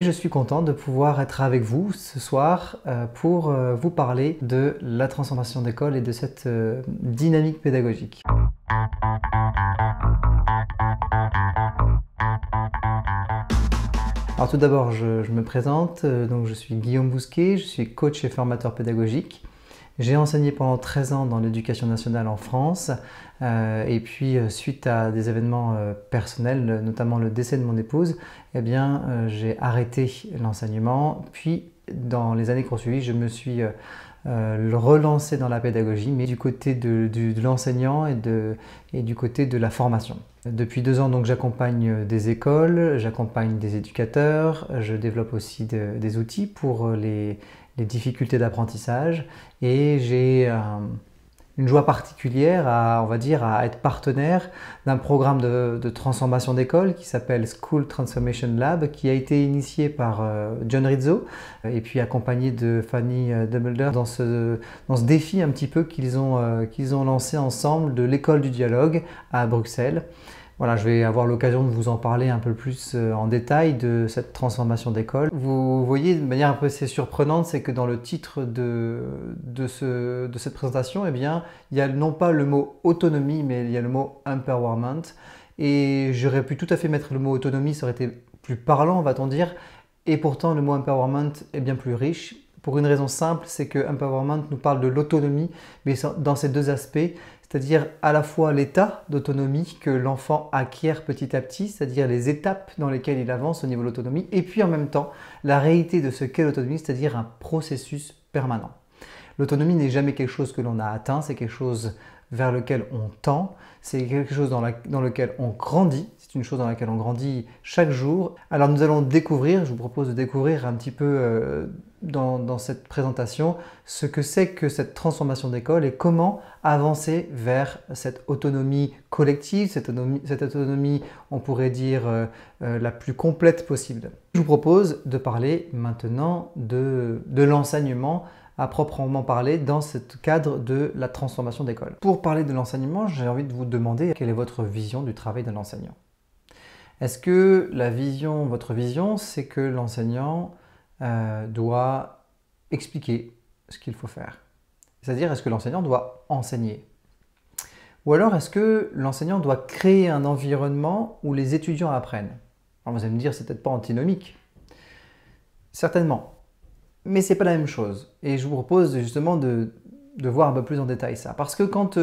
Je suis content de pouvoir être avec vous ce soir pour vous parler de la transformation d'école et de cette dynamique pédagogique. Alors tout d'abord, je me présente, donc je suis Guillaume Bousquet, je suis coach et formateur pédagogique. J'ai enseigné pendant 13 ans dans l'éducation nationale en France et puis suite à des événements personnels, notamment le décès de mon épouse, eh bien, j'ai arrêté l'enseignement. Puis dans les années qui ont suivi, je me suis relancé dans la pédagogie, mais du côté de l'enseignant et du côté de la formation. Depuis 2 ans, donc, j'accompagne des écoles, j'accompagne des éducateurs, je développe aussi des outils pour les difficultés d'apprentissage et j'ai une joie particulière à, on va dire, à être partenaire d'un programme de transformation d'école qui s'appelle School Transformation Lab, qui a été initié par John Rizzo et puis accompagné de Fanny Dumbledore dans ce défi un petit peu qu'ils ont lancé ensemble de l'école du dialogue à Bruxelles. Voilà, je vais avoir l'occasion de vous en parler un peu plus en détail de cette transformation d'école. Vous voyez de manière un peu assez surprenante, c'est que dans le titre de cette présentation, eh bien, il y a non pas le mot autonomie, mais il y a le mot empowerment. Et j'aurais pu tout à fait mettre le mot autonomie, ça aurait été plus parlant, va-t-on dire. Et pourtant, le mot empowerment est bien plus riche. Pour une raison simple, c'est que empowerment nous parle de l'autonomie, mais dans ces deux aspects, c'est-à-dire à la fois l'état d'autonomie que l'enfant acquiert petit à petit, c'est-à-dire les étapes dans lesquelles il avance au niveau de l'autonomie, et puis en même temps la réalité de ce qu'est l'autonomie, c'est-à-dire un processus permanent. L'autonomie n'est jamais quelque chose que l'on a atteint, c'est quelque chose vers lequel on tend, c'est quelque chose dans lequel on grandit, c'est une chose dans laquelle on grandit chaque jour. Alors nous allons découvrir, je vous propose de découvrir un petit peu dans cette présentation ce que c'est que cette transformation d'école et comment avancer vers cette autonomie collective, cette autonomie on pourrait dire la plus complète possible. Je vous propose de parler maintenant de l'enseignement à proprement parler dans ce cadre de la transformation d'école. Pour parler de l'enseignement, j'ai envie de vous demander quelle est votre vision du travail d'un enseignant. Est-ce que votre vision, c'est que l'enseignant doit expliquer ce qu'il faut faire? C'est-à-dire, est-ce que l'enseignant doit enseigner? Ou alors, est-ce que l'enseignant doit créer un environnement où les étudiants apprennent? Alors vous allez me dire, c'est peut-être pas antinomique. Certainement. Mais ce n'est pas la même chose. Et je vous propose justement de voir un peu plus en détail ça. Parce que quand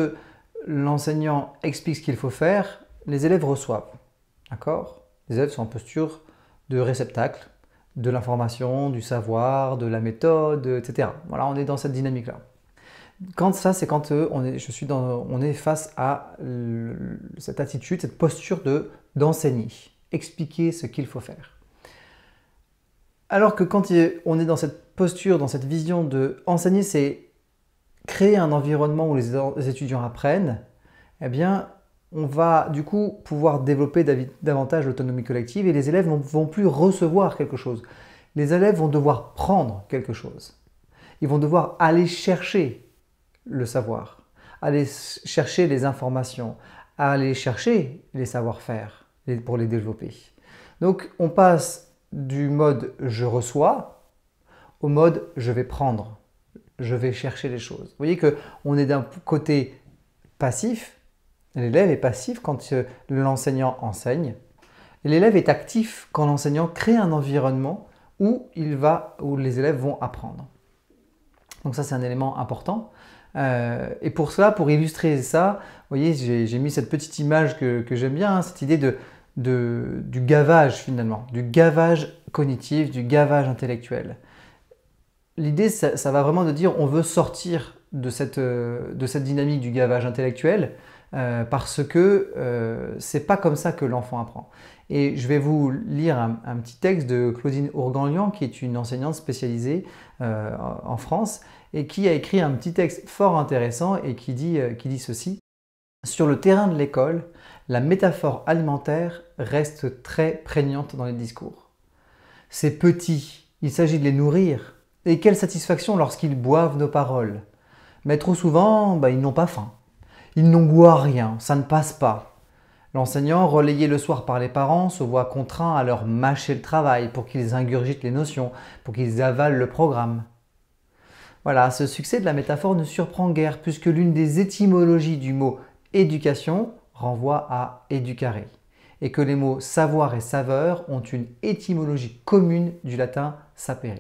l'enseignant explique ce qu'il faut faire, les élèves reçoivent. D'accord? Les élèves sont en posture de réceptacle, de l'information, du savoir, de la méthode, etc. Voilà, on est dans cette dynamique-là. Quand ça, c'est quand on est face à cette attitude, cette posture d'enseigner, expliquer ce qu'il faut faire. Alors que quand on est dans cette posture, dans cette vision de enseigner, c'est créer un environnement où les étudiants apprennent, eh bien, on va du coup pouvoir développer davantage l'autonomie collective et les élèves ne vont plus recevoir quelque chose. Les élèves vont devoir prendre quelque chose. Ils vont devoir aller chercher le savoir, aller chercher les informations, aller chercher les savoir-faire pour les développer. Donc, on passe du mode « je reçois » au mode « je vais prendre », je vais chercher les choses. Vous voyez qu'on est d'un côté passif, l'élève est passif quand l'enseignant enseigne, et l'élève est actif quand l'enseignant crée un environnement où les élèves vont apprendre. Donc ça, c'est un élément important. Et pour cela, pour illustrer ça, vous voyez, j'ai mis cette petite image que j'aime bien, hein, cette idée du gavage finalement, du gavage cognitif, du gavage intellectuel. L'idée, ça va vraiment de dire on veut sortir de cette dynamique du gavage intellectuel parce que c'est pas comme ça que l'enfant apprend. Et je vais vous lire un petit texte de Claudine Ourganlian, qui est une enseignante spécialisée en France et qui a écrit un petit texte fort intéressant et qui dit ceci. Sur le terrain de l'école, la métaphore alimentaire reste très prégnante dans les discours. Ces petits, il s'agit de les nourrir. Et quelle satisfaction lorsqu'ils boivent nos paroles. Mais trop souvent, ils n'ont pas faim. Ils n'ont goût à rien, ça ne passe pas. L'enseignant, relayé le soir par les parents, se voit contraint à leur mâcher le travail pour qu'ils ingurgitent les notions, pour qu'ils avalent le programme. Voilà, ce succès de la métaphore ne surprend guère puisque l'une des étymologies du mot éducation renvoie à educare et que les mots savoir et saveur ont une étymologie commune du latin sapere.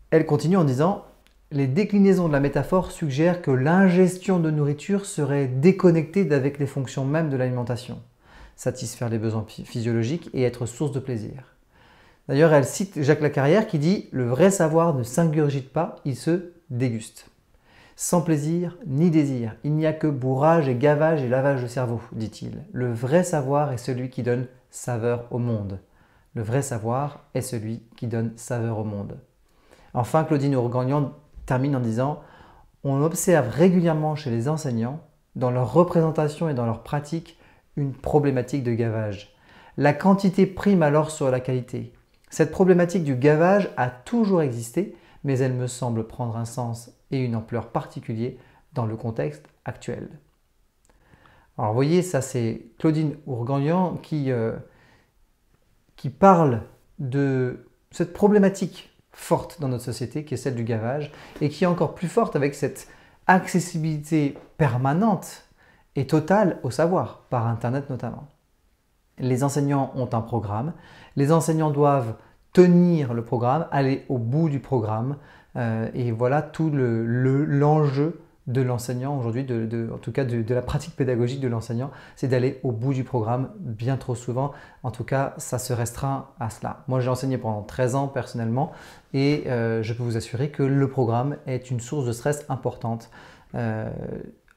Elle continue en disant « Les déclinaisons de la métaphore suggèrent que l'ingestion de nourriture serait déconnectée d'avec les fonctions mêmes de l'alimentation, satisfaire les besoins physiologiques et être source de plaisir. » D'ailleurs, elle cite Jacques Lacarrière qui dit « Le vrai savoir ne s'ingurgite pas, il se déguste. Sans plaisir ni désir, il n'y a que bourrage et gavage et lavage de cerveau, dit-il. Le vrai savoir est celui qui donne saveur au monde. Le vrai savoir est celui qui donne saveur au monde. » Enfin, Claudine Ourgagnan termine en disant « On observe régulièrement chez les enseignants, dans leur représentation et dans leur pratique, une problématique de gavage. La quantité prime alors sur la qualité. Cette problématique du gavage a toujours existé, mais elle me semble prendre un sens et une ampleur particuliers dans le contexte actuel. » Alors vous voyez, ça c'est Claudine Ourgagnan qui parle de cette problématique forte dans notre société qui est celle du gavage et qui est encore plus forte avec cette accessibilité permanente et totale au savoir, par Internet notamment. Les enseignants ont un programme, les enseignants doivent tenir le programme, aller au bout du programme et voilà tout l'enjeu de l'enseignant aujourd'hui, en tout cas de la pratique pédagogique de l'enseignant, c'est d'aller au bout du programme bien trop souvent. En tout cas, ça se restreint à cela. Moi, j'ai enseigné pendant 13 ans personnellement et je peux vous assurer que le programme est une source de stress importante.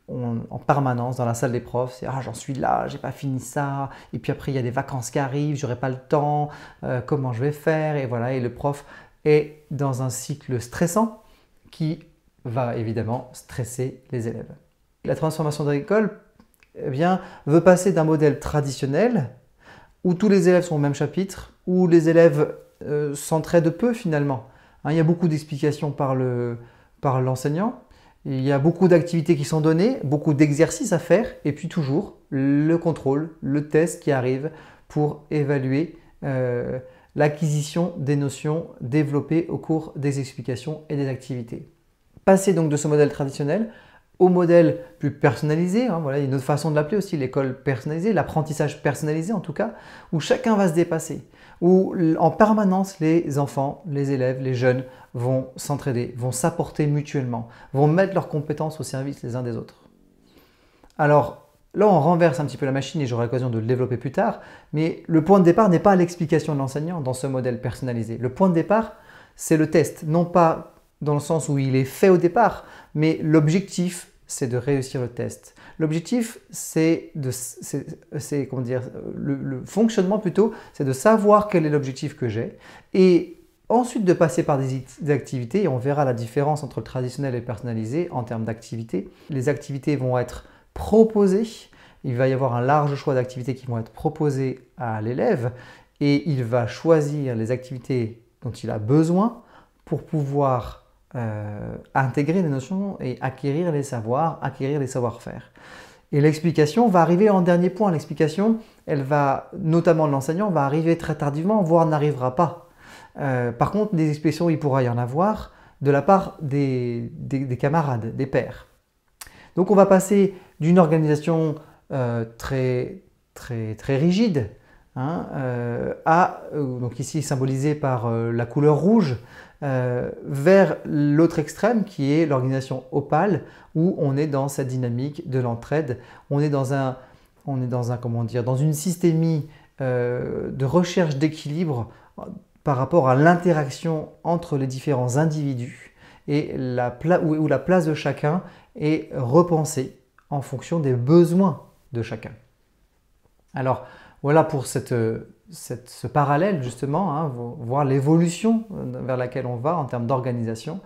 En permanence dans la salle des profs, c'est « Ah, j'en suis là, j'ai pas fini ça, et puis après il y a des vacances qui arrivent, j'aurai pas le temps, comment je vais faire ?» Et voilà, et le prof est dans un cycle stressant qui va évidemment stresser les élèves. La transformation de l'école veut passer d'un modèle traditionnel où tous les élèves sont au même chapitre, où les élèves s'entraident peu finalement. Il y a beaucoup d'explications par l'enseignant. Il y a beaucoup d'activités qui sont données, beaucoup d'exercices à faire et puis toujours le contrôle, le test qui arrive pour évaluer l'acquisition des notions développées au cours des explications et des activités. Passer donc de ce modèle traditionnel au modèle plus personnalisé, voilà, il y a une autre façon de l'appeler aussi, l'école personnalisée, l'apprentissage personnalisé en tout cas, où chacun va se dépasser, où en permanence les enfants, les élèves, les jeunes vont s'entraider, vont s'apporter mutuellement, vont mettre leurs compétences au service les uns des autres. Alors là, on renverse un petit peu la machine et j'aurai l'occasion de le développer plus tard, mais le point de départ n'est pas l'explication de l'enseignant dans ce modèle personnalisé. Le point de départ, c'est le test, non pas dans le sens où il est fait au départ, mais l'objectif, c'est de réussir le test. L'objectif, le fonctionnement plutôt, c'est de savoir quel est l'objectif que j'ai et ensuite de passer par des activités et on verra la différence entre le traditionnel et le personnalisé en termes d'activités. Les activités vont être proposées, il va y avoir un large choix d'activités qui vont être proposées à l'élève et il va choisir les activités dont il a besoin pour pouvoir intégrer les notions et acquérir les savoirs, acquérir les savoir-faire. Et l'explication va arriver en dernier point. L'explication, elle va, notamment l'enseignant, va arriver très tardivement, voire n'arrivera pas. Par contre, des expressions, il pourra y en avoir de la part des camarades, des pairs. Donc on va passer d'une organisation très rigide, donc ici symbolisée par la couleur rouge, vers l'autre extrême qui est l'organisation opale où on est dans cette dynamique de l'entraide, on est dans une systémie de recherche d'équilibre par rapport à l'interaction entre les différents individus et où la place de chacun est repensée en fonction des besoins de chacun. Alors voilà pour ce parallèle justement, voir l'évolution vers laquelle on va en termes d'organisation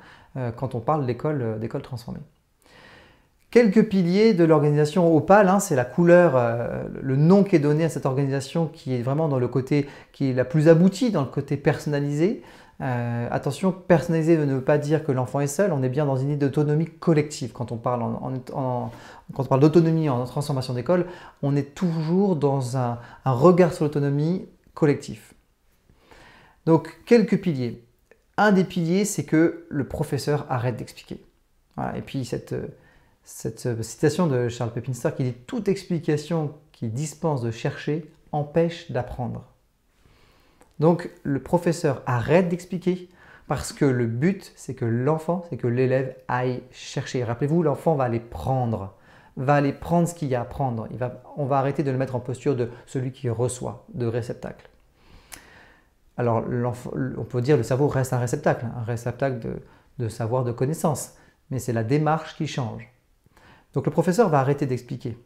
quand on parle d'école transformée. Quelques piliers de l'organisation opale, c'est la couleur, le nom qui est donné à cette organisation qui est vraiment dans le côté qui est la plus aboutie, dans le côté personnalisé. Attention, personnaliser ne veut pas dire que l'enfant est seul, on est bien dans une idée d'autonomie collective. Quand on parle, quand on parle d'autonomie en transformation d'école, on est toujours dans un regard sur l'autonomie collectif. Donc, quelques piliers. Un des piliers, c'est que le professeur arrête d'expliquer. Voilà. Et puis, cette citation de Charles Pepinster qui dit « Toute explication qui dispense de chercher empêche d'apprendre ». Donc, le professeur arrête d'expliquer parce que le but, c'est que l'enfant, c'est que l'élève aille chercher. Rappelez-vous, l'enfant va aller prendre ce qu'il y a à prendre. On va arrêter de le mettre en posture de celui qui reçoit, de réceptacle. Alors, on peut dire que le cerveau reste un réceptacle de savoir, de connaissance, mais c'est la démarche qui change. Donc, le professeur va arrêter d'expliquer.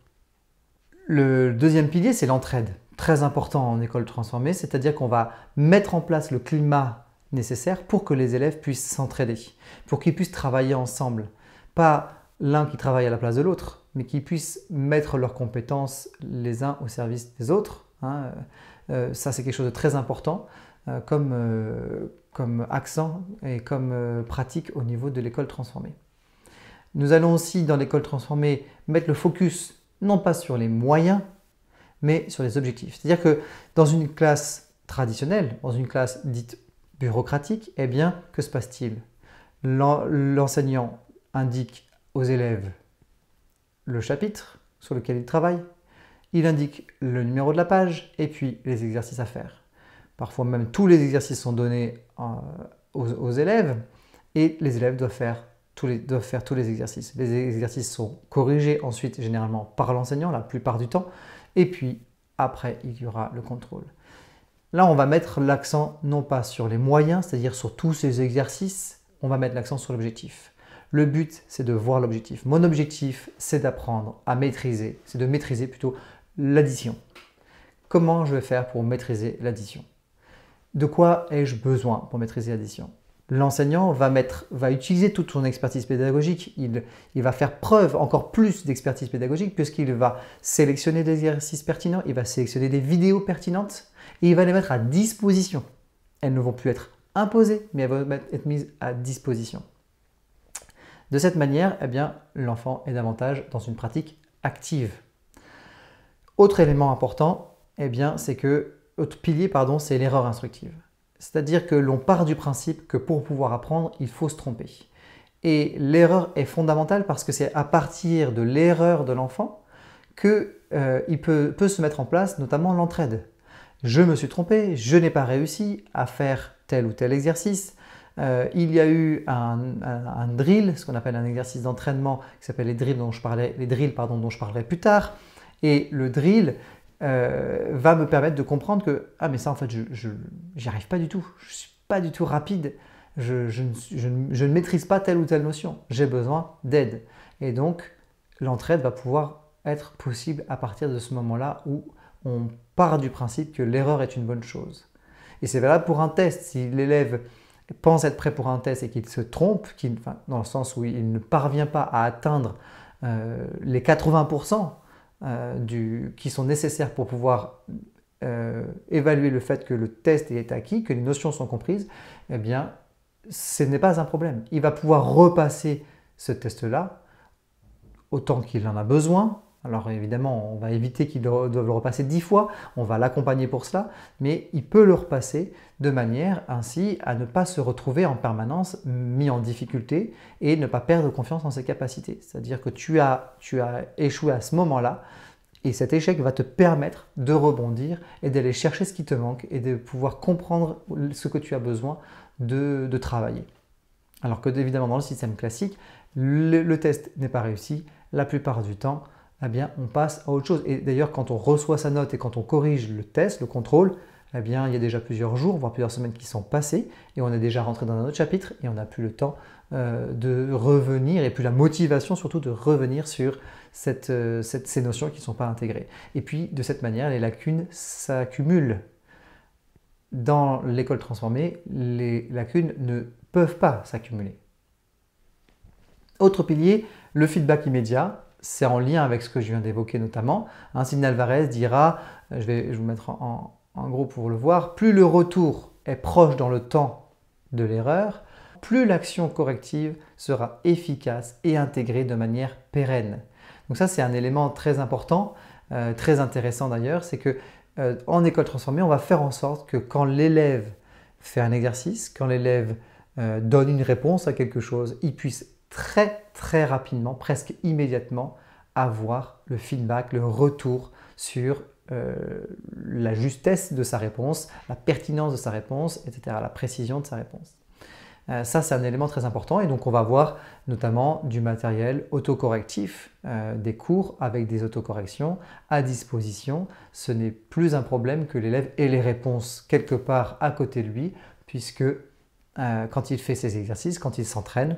Le deuxième pilier, c'est l'entraide. Très important en école transformée, c'est-à-dire qu'on va mettre en place le climat nécessaire pour que les élèves puissent s'entraider, pour qu'ils puissent travailler ensemble. Pas l'un qui travaille à la place de l'autre, mais qu'ils puissent mettre leurs compétences les uns au service des autres. Ça, c'est quelque chose de très important comme accent et comme pratique au niveau de l'école transformée. Nous allons aussi, dans l'école transformée, mettre le focus non pas sur les moyens, mais sur les objectifs. C'est-à-dire que dans une classe traditionnelle, dans une classe dite bureaucratique, eh bien, que se passe-t-il? L'enseignant indique aux élèves le chapitre sur lequel il travaille, il indique le numéro de la page et puis les exercices à faire. Parfois même tous les exercices sont donnés aux élèves et les élèves doivent faire tous les exercices. Les exercices sont corrigés ensuite généralement par l'enseignant la plupart du temps. Et puis, après, il y aura le contrôle. Là, on va mettre l'accent non pas sur les moyens, c'est-à-dire sur tous ces exercices, on va mettre l'accent sur l'objectif. Le but, c'est de voir l'objectif. Mon objectif, c'est d'apprendre à maîtriser, c'est de maîtriser plutôt l'addition. Comment je vais faire pour maîtriser l'addition? De quoi ai-je besoin pour maîtriser l'addition? L'enseignant va utiliser toute son expertise pédagogique, il va faire preuve encore plus d'expertise pédagogique puisqu'il va sélectionner des exercices pertinents, il va sélectionner des vidéos pertinentes et il va les mettre à disposition. Elles ne vont plus être imposées, mais elles vont être mises à disposition. De cette manière, eh bien, l'enfant est davantage dans une pratique active. Autre élément important, eh bien, autre pilier, c'est l'erreur instructive. C'est-à-dire que l'on part du principe que pour pouvoir apprendre, il faut se tromper. Et l'erreur est fondamentale parce que c'est à partir de l'erreur de l'enfant qu'il peut se mettre en place notamment l'entraide. Je me suis trompé, je n'ai pas réussi à faire tel ou tel exercice. Il y a eu un drill, ce qu'on appelle un exercice d'entraînement qui s'appelle les drills dont je parlerai plus tard. Et le drill va me permettre de comprendre que « Ah mais ça en fait, je n'y arrive pas du tout, je ne suis pas du tout rapide, je ne maîtrise pas telle ou telle notion, j'ai besoin d'aide. » Et donc, l'entraide va pouvoir être possible à partir de ce moment-là où on part du principe que l'erreur est une bonne chose. Et c'est valable pour un test. Si l'élève pense être prêt pour un test et qu'il se trompe, dans le sens où il ne parvient pas à atteindre les 80%, qui sont nécessaires pour pouvoir évaluer le fait que le test est acquis, que les notions sont comprises, eh bien, ce n'est pas un problème. Il va pouvoir repasser ce test-là autant qu'il en a besoin. Alors évidemment, on va éviter qu'il doive le repasser 10 fois, on va l'accompagner pour cela, mais il peut le repasser de manière ainsi à ne pas se retrouver en permanence mis en difficulté et ne pas perdre confiance en ses capacités. C'est-à-dire que tu as échoué à ce moment-là et cet échec va te permettre de rebondir et d'aller chercher ce qui te manque et de pouvoir comprendre ce que tu as besoin de travailler. Alors que évidemment dans le système classique, le test n'est pas réussi, la plupart du temps, eh bien, on passe à autre chose. Et d'ailleurs, quand on reçoit sa note et quand on corrige le test, le contrôle, eh bien, il y a déjà plusieurs jours, voire plusieurs semaines qui sont passées et on est déjà rentré dans un autre chapitre et on n'a plus le temps de revenir et puis la motivation surtout de revenir sur ces notions qui ne sont pas intégrées. Et puis, de cette manière, les lacunes s'accumulent. Dans l'école transformée, les lacunes ne peuvent pas s'accumuler. Autre pilier, le feedback immédiat. C'est en lien avec ce que je viens d'évoquer notamment. Sidney Alvarez dira, je vais vous mettre en gros pour le voir, plus le retour est proche dans le temps de l'erreur, plus l'action corrective sera efficace et intégrée de manière pérenne. Donc ça, c'est un élément très important, très intéressant d'ailleurs, c'est que en école transformée, on va faire en sorte que quand l'élève fait un exercice, quand l'élève donne une réponse à quelque chose, il puisse très rapidement, presque immédiatement, avoir le feedback, le retour sur la justesse de sa réponse, la pertinence de sa réponse, etc., la précision de sa réponse. Ça, c'est un élément très important et donc on va voir notamment du matériel autocorrectif, des cours avec des autocorrections à disposition. Ce n'est plus un problème que l'élève ait les réponses quelque part à côté de lui puisque quand il fait ses exercices, quand il s'entraîne,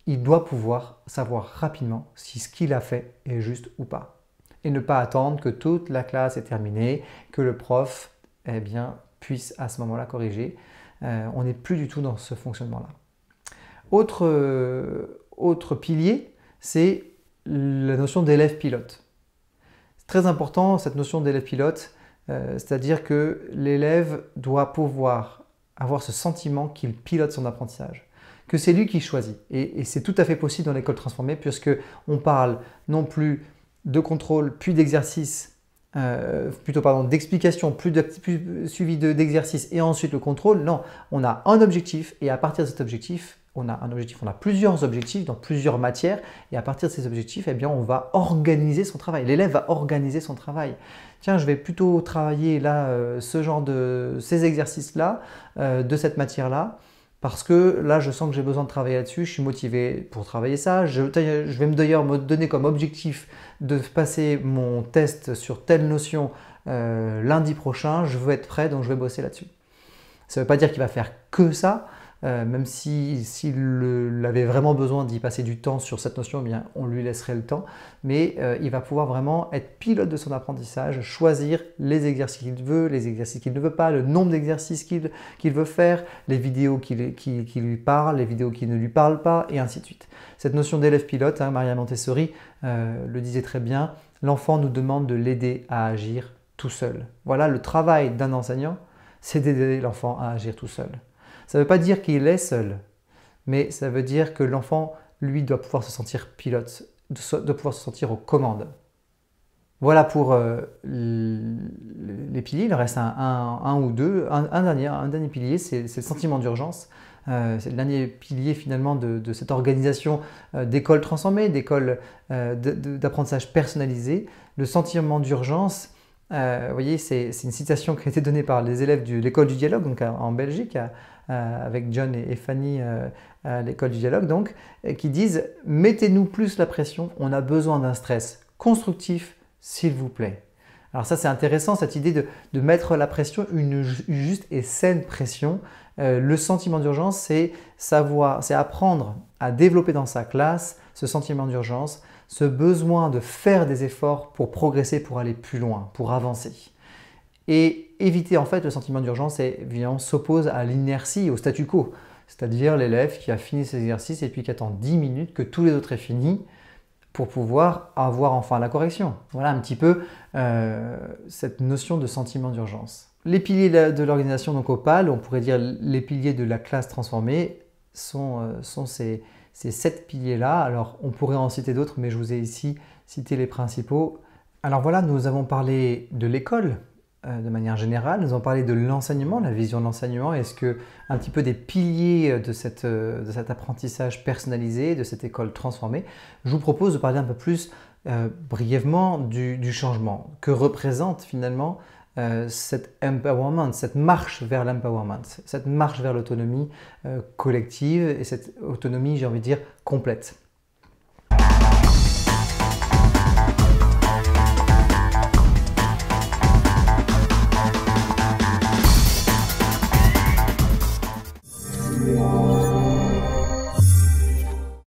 il doit pouvoir savoir rapidement si ce qu'il a fait est juste ou pas. Et ne pas attendre que toute la classe est terminée, que le prof puisse à ce moment-là corriger. On n'est plus du tout dans ce fonctionnement-là. Autre pilier, c'est la notion d'élève pilote. C'est très important cette notion d'élève pilote, c'est-à-dire que l'élève doit pouvoir avoir ce sentiment qu'il pilote son apprentissage, que c'est lui qui choisit. Et c'est tout à fait possible dans l'école transformée puisque on parle non plus de contrôle puis d'exercice, d'explication, plus suivi d'exercice et ensuite le contrôle. Non, on a un objectif et à partir de cet objectif, on a plusieurs objectifs dans plusieurs matières et à partir de ces objectifs, on va organiser son travail. L'élève va organiser son travail. Tiens, je vais plutôt travailler là ces exercices-là, de cette matière-là, parce que là, je sens que j'ai besoin de travailler là-dessus, je suis motivé pour travailler ça. Je vais d'ailleurs me donner comme objectif de passer mon test sur telle notion lundi prochain. Je veux être prêt, donc je vais bosser là-dessus. Ça ne veut pas dire qu'il va faire que ça, même s'il avait vraiment besoin d'y passer du temps sur cette notion, on lui laisserait le temps. Mais il va pouvoir vraiment être pilote de son apprentissage, choisir les exercices qu'il veut, les exercices qu'il ne veut pas, le nombre d'exercices qu'il veut faire, les vidéos qui lui parlent, les vidéos qui ne lui parlent pas, et ainsi de suite. Cette notion d'élève pilote, Maria Montessori le disait très bien, l'enfant nous demande de l'aider à agir tout seul. Voilà, le travail d'un enseignant, c'est d'aider l'enfant à agir tout seul. Ça ne veut pas dire qu'il est seul, mais ça veut dire que l'enfant, lui, doit pouvoir se sentir pilote, doit pouvoir se sentir aux commandes. Voilà pour les piliers. Il en reste un ou deux. Un dernier pilier, c'est le sentiment d'urgence. C'est le dernier pilier finalement de cette organisation d'école transformée, d'école d'apprentissage personnalisé. Le sentiment d'urgence, vous voyez, c'est une citation qui a été donnée par les élèves de l'école du dialogue, donc en Belgique, avec John et Fanny à l'école du dialogue, donc, qui disent « Mettez-nous plus la pression, on a besoin d'un stress constructif, s'il vous plaît ». Alors ça, c'est intéressant, cette idée de mettre la pression, une juste et saine pression. Le sentiment d'urgence, c'est apprendre à développer dans sa classe ce sentiment d'urgence, ce besoin de faire des efforts pour progresser, pour aller plus loin, pour avancer. Et éviter en fait le sentiment d'urgence s'oppose à l'inertie, au statu quo, c'est-à-dire l'élève qui a fini ses exercices et puis qui attend 10 minutes que tous les autres aient fini pour pouvoir avoir enfin la correction. Voilà un petit peu cette notion de sentiment d'urgence. Les piliers de l'organisation, donc OPAL, on pourrait dire les piliers de la classe transformée, sont ces 7 piliers-là. Alors on pourrait en citer d'autres, mais je vous ai ici cité les principaux. Alors voilà, nous avons parlé de l'école de manière générale, nous avons parlé de l'enseignement, la vision de l'enseignement, un petit peu des piliers de cet apprentissage personnalisé, de cette école transformée. Je vous propose de parler un peu plus brièvement du changement. Que représente finalement cet empowerment, cette marche vers l'empowerment, cette marche vers l'autonomie collective et cette autonomie, j'ai envie de dire, complète.